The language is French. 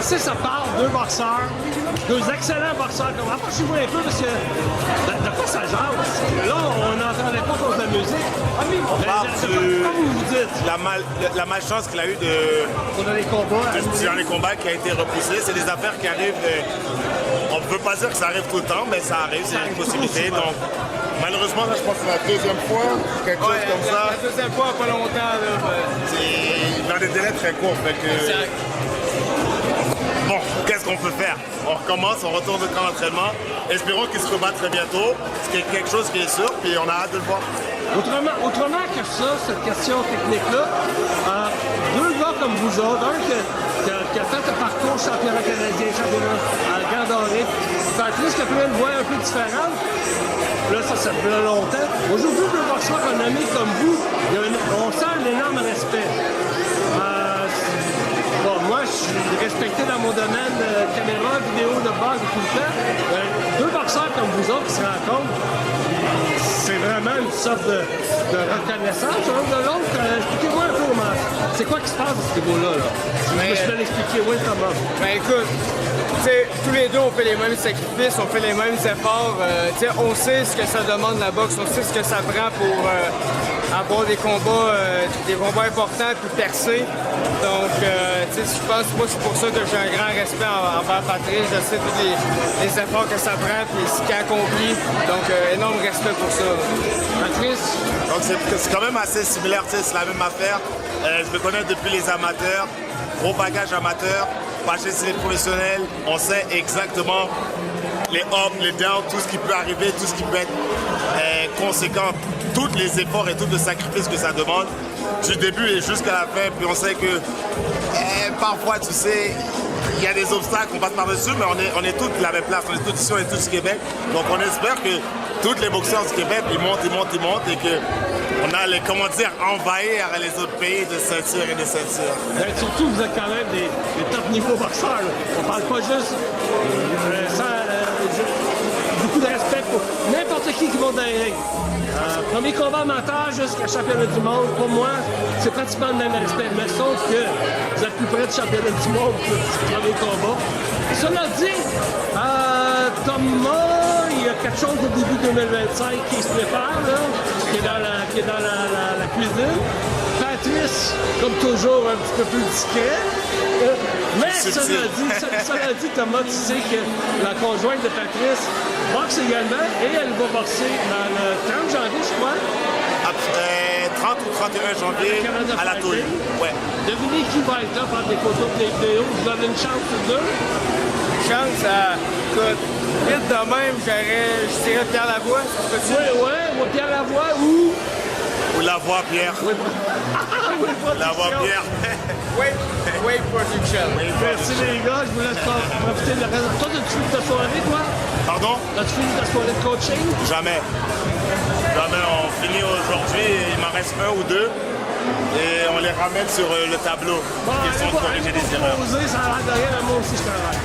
ici, ça parle deux boxeurs, deux excellents boxeurs. Rapprochez-vous un peu parce que de quoi ça jase? Là, on n'entendait pas cause de la musique. On parle Comme vous dites. la malchance qu'il a eu Pendant les combats. dans les combats qui a été repoussé. C'est des affaires qui arrivent. On ne peut pas dire que ça arrive tout le temps, mais ça arrive, c'est une possibilité. Donc, malheureusement, là, je pense que c'est la deuxième fois, quelque chose comme ça. La deuxième fois, pas longtemps. Là, C'est dans des délais très courts. Fait que... Bon, qu'est-ce qu'on peut faire? On recommence, on retourne au camp d'entraînement. Espérons qu'il se rebatte très bientôt, ce qui est quelque chose qui est sûr, puis on a hâte de le voir. Autrement que ça, cette question technique-là, deux gars comme vous autres, un qui a fait le parcours championnat canadien, championnat Grand Doré, Patrice qui a pris une voie un peu différente. Là, ça fait longtemps. Aujourd'hui, deux boxeurs renommés comme vous, on sent un énorme respect. Bon, moi, je suis respecté dans mon domaine de caméra, vidéo, de base et tout le temps. Deux boxeurs comme vous autres qui se rencontrent, c'est vraiment une sorte de reconnaissance l'un de l'autre. Expliquez-moi un peu comment. C'est quoi qui se passe à ce niveau-là? Là? Je peux l'expliquer, oui, comment. Ben écoute, tous les deux on fait les mêmes sacrifices, on fait les mêmes efforts. On sait ce que ça demande la boxe, on sait ce que ça prend pour avoir des combats importants puis percer. Donc, je pense que moi c'est pour ça que j'ai un grand respect envers Patrice. Je sais tous les efforts que ça prend puis ce qu'il accomplit. Donc, énorme respect pour ça. Patrice? Donc, c'est quand même assez similaire, c'est la même affaire. Je me connais depuis les amateurs, gros bagage amateur. Passé chez les professionnels, on sait exactement les ups, les downs, tout ce qui peut arriver, tout ce qui peut être conséquent, tous les efforts et tout le sacrifice que ça demande, du début et jusqu'à la fin. Puis on sait que parfois, tu sais, il y a des obstacles, on passe par-dessus, mais on est tous de la même place, on est tous ici, on est tous du Québec. Donc on espère que tous les boxeurs du Québec, ils montent et que on a les, comment dire, envahir les autres pays de ceinture et de ceinture. Surtout, vous êtes quand même des top niveau boxeurs. Là. On parle pas juste beaucoup de respect pour n'importe qui monte dans les règles. Premier combat amateur jusqu'à championnat du monde, pour moi, c'est pratiquement le même respect. Mais sauf que vous êtes plus près du championnat du monde que du premier combat. Cela dit, Thomas, il y a quelque chose au début 2025 qui se prépare, là, qui est dans la cuisine. Patrice, comme toujours, un petit peu plus discret. Mais cela dit, Thomas, tu sais que la conjointe de Patrice boxe également et elle va boxer le 30 janvier, je crois. 30 ou 31 janvier à la Toule. Ouais. Devinez qui va être là par des photos et des vidéos. Vous avez une chance ou deux? Chance à... Écoute, vite de même, je dirais Pierre Lavoie, ça se peut-tu? Oui, ou Pierre Lavoie ou... Ou Lavoie Pierre. Oui, Lavoie Pierre. Wave Production. Merci les gars, je vous laisse profiter de la raison. Toi, as-tu fini ta soirée, toi? Pardon? As-tu fini ta soirée de coaching? Jamais. On finit aujourd'hui, il m'en reste un ou deux. Et on les ramène sur le tableau. Bon, Ils sont de corriger des erreurs. Ça a l'air de rien, moi aussi je travaille.